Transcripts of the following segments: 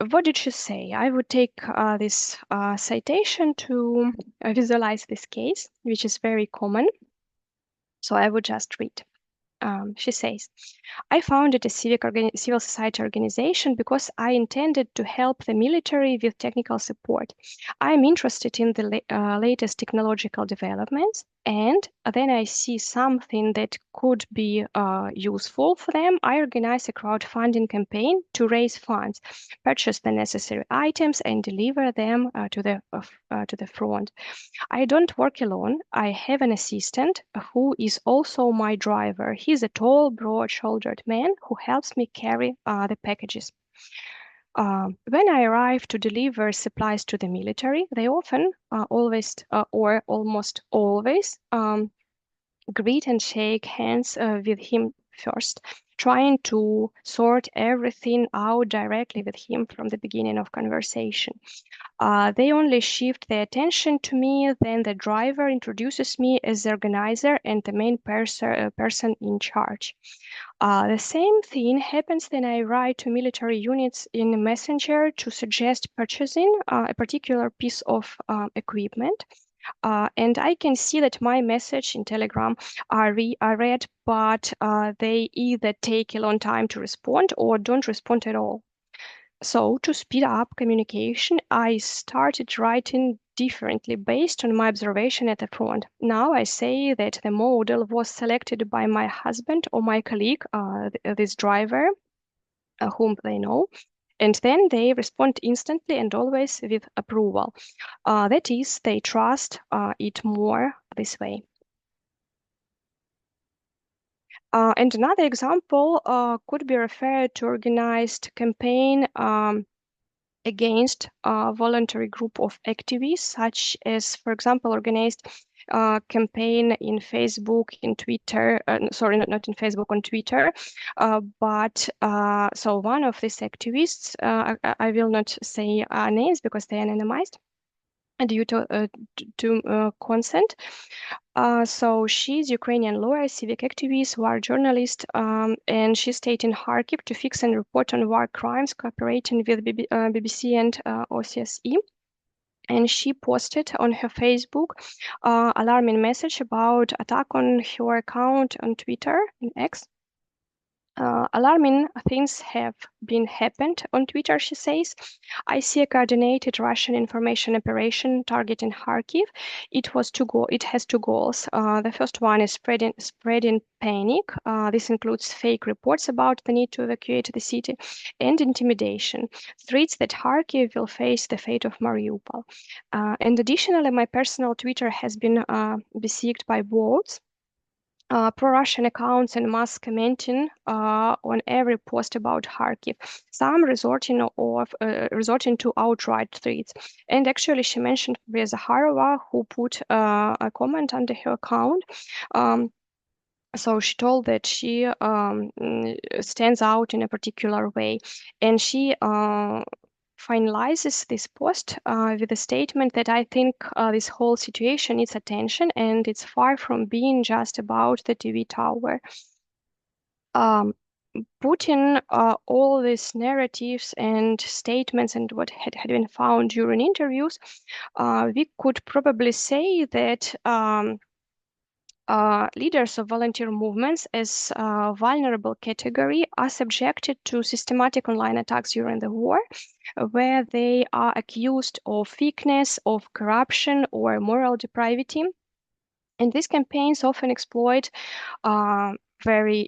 What did she say? I would take this citation to visualize this case, which is very common. So I would just read. She says, I founded a civil society organization because I intended to help the military with technical support. I'm interested in the latest technological developments, and then I see something that could be useful for them. I organize a crowdfunding campaign to raise funds, purchase the necessary items, and deliver them to the front. I don't work alone. I have an assistant who is also my driver. He's a tall, broad-shouldered man who helps me carry the packages. When I arrive to deliver supplies to the military, they often, always, or almost always, greet and shake hands with him first, trying to sort everything out directly with him from the beginning of conversation. They only shift their attention to me, then the driver introduces me as the organizer and the main person in charge. The same thing happens when I write to military units in Messenger to suggest purchasing a particular piece of equipment. And I can see that my message in Telegram are read, but they either take a long time to respond or don't respond at all. So to speed up communication, I started writing differently based on my observation at the front. Now I say that the model was selected by my husband or my colleague, this driver, whom they know, and then they respond instantly and always with approval. That is, they trust it more this way. And another example could be referred to organized campaign against a voluntary group of activists, such as, for example, organized campaign in Facebook, in Twitter, sorry, not in Facebook, on Twitter. But so one of these activists, I will not say names because they are anonymized due to consent. So she's Ukrainian lawyer, civic activist, war journalist, and she stayed in Kharkiv to fix and report on war crimes, cooperating with BBC and OCSE. And she posted on her Facebook alarming message about attack on her account on Twitter, in X. Alarming things have been happened on Twitter, she says. I see a coordinated Russian information operation targeting Kharkiv. It has two goals. The first one is spreading panic. This includes fake reports about the need to evacuate the city and intimidation. Threats that Kharkiv will face the fate of Mariupol. And additionally, my personal Twitter has been besieged by bots. Pro-Russian accounts and mass commenting on every post about Kharkiv, some resorting to outright threats. And actually, she mentioned Maria Zakharova, who put a comment under her account. So she told that she stands out in a particular way, and she finalizes this post with a statement that I think this whole situation needs attention and it's far from being just about the TV tower. Putting all these narratives and statements and what had been found during interviews, we could probably say that leaders of volunteer movements as a vulnerable category are subjected to systematic online attacks during the war, where they are accused of weakness, of corruption, or moral depravity. And these campaigns often exploit very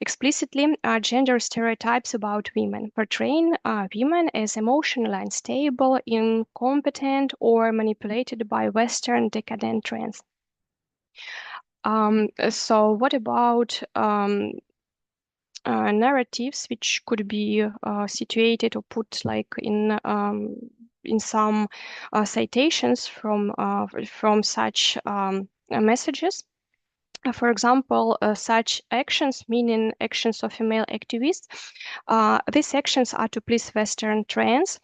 explicitly gender stereotypes about women, portraying women as emotionally unstable, incompetent, or manipulated by Western decadent trends. So what about narratives which could be situated or put like in some citations from such messages? For example, such actions, meaning actions of female activists, these actions are to please Western trends.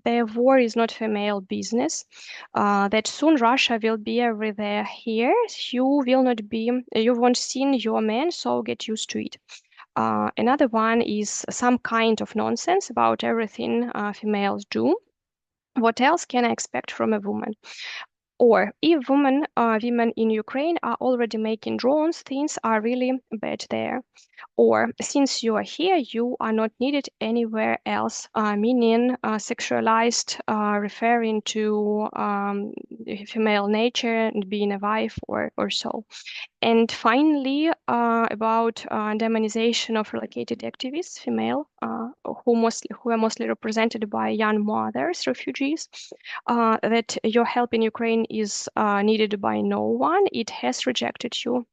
Their war is not female business. That soon Russia will be everywhere here. You won't see your man, so get used to it. Another one is some kind of nonsense about everything females do. What else can I expect from a woman? Or if women in Ukraine are already making drones, things are really bad there. Or since you are here, you are not needed anywhere else, meaning sexualized, referring to female nature and being a wife or so. And finally, about demonization of relocated activists, female, who are mostly represented by young mothers, refugees, that your help in Ukraine is needed by no one. It has rejected you.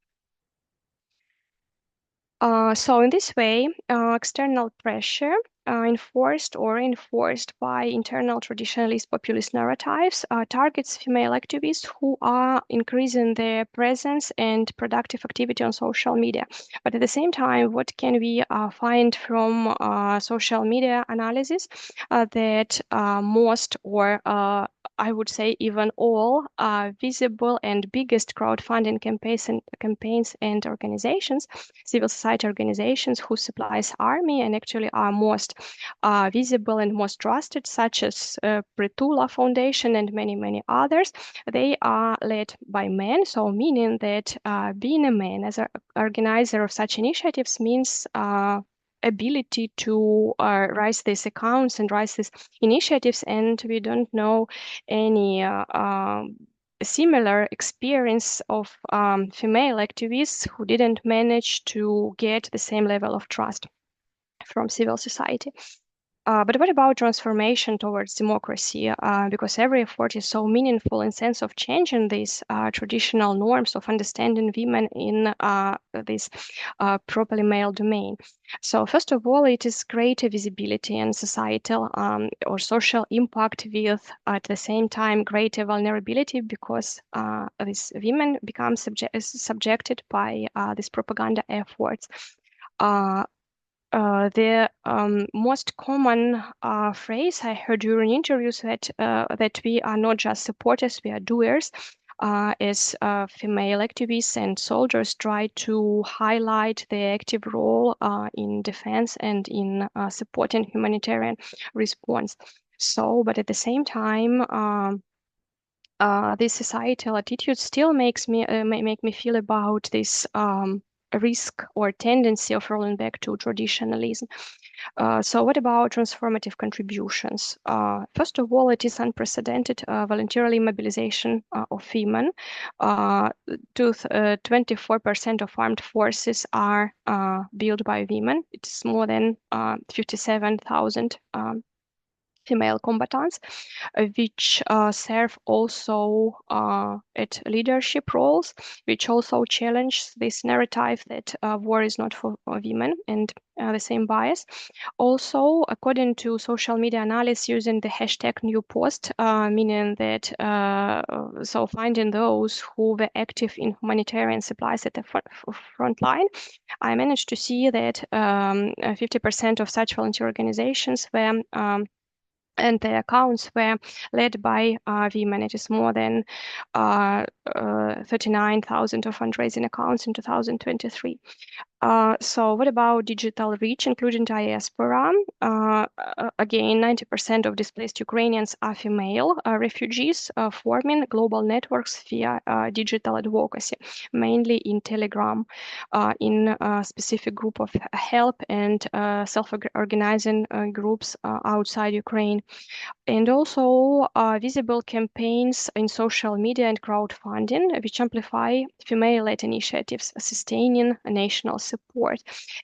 So in this way, external pressure, enforced or reinforced by internal traditionalist populist narratives, targets female activists who are increasing their presence and productive activity on social media. But at the same time, what can we find from social media analysis? That most or I would say even all visible and biggest crowdfunding campaigns and organizations, civil society organizations who supplies army and actually are most visible and most trusted, such as Pritula Foundation and many others, they are led by men. So meaning that being a man as an organizer of such initiatives means ability to raise these accounts and raise these initiatives, and we don't know any similar experience of female activists who didn't manage to get the same level of trust from civil society. But what about transformation towards democracy? Because every effort is so meaningful in sense of changing these traditional norms of understanding women in this properly male domain. So first of all, it is greater visibility and societal or social impact with at the same time greater vulnerability because these women become subjected by these propaganda efforts. The most common phrase I heard during interviews that we are not just supporters, we are doers. As female activists and soldiers try to highlight their active role in defense and in supporting humanitarian response. So, but at the same time, this societal attitude still makes me make me feel about this risk or tendency of rolling back to traditionalism. So what about transformative contributions? First of all, it is unprecedented voluntarily mobilization of women. 24% of armed forces are built by women. It's more than 57,000 female combatants, which serve also at leadership roles, which also challenge this narrative that war is not for women and the same bias. Also, according to social media analysis using the hashtag new post, meaning that so finding those who were active in humanitarian supplies at the front line, I managed to see that 50% of such volunteer organizations were and the accounts were led by women. It is more than 39,000 of fundraising accounts in 2023. So what about digital reach, including diaspora? Again, 90% of displaced Ukrainians are female refugees, forming global networks via digital advocacy, mainly in Telegram, in a specific group of help and self-organizing groups outside Ukraine. And also visible campaigns in social media and crowdfunding, which amplify female-led initiatives, sustaining national support.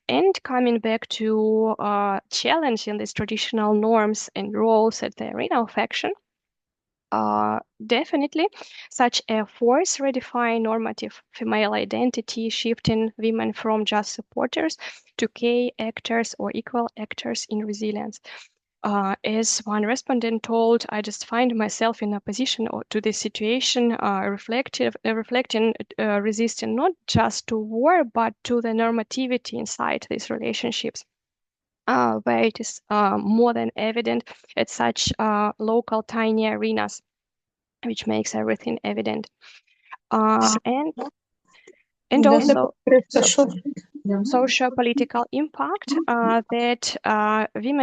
And coming back to challenging these traditional norms and roles at the arena of action, definitely such efforts redefine normative female identity, shifting women from just supporters to key actors or equal actors in resilience. As one respondent told, I just find myself in a position to this situation, reflecting, resisting not just to war, but to the normativity inside these relationships, where it is more than evident at such local tiny arenas, which makes everything evident. And Да, also, хорошо. social political impact that women's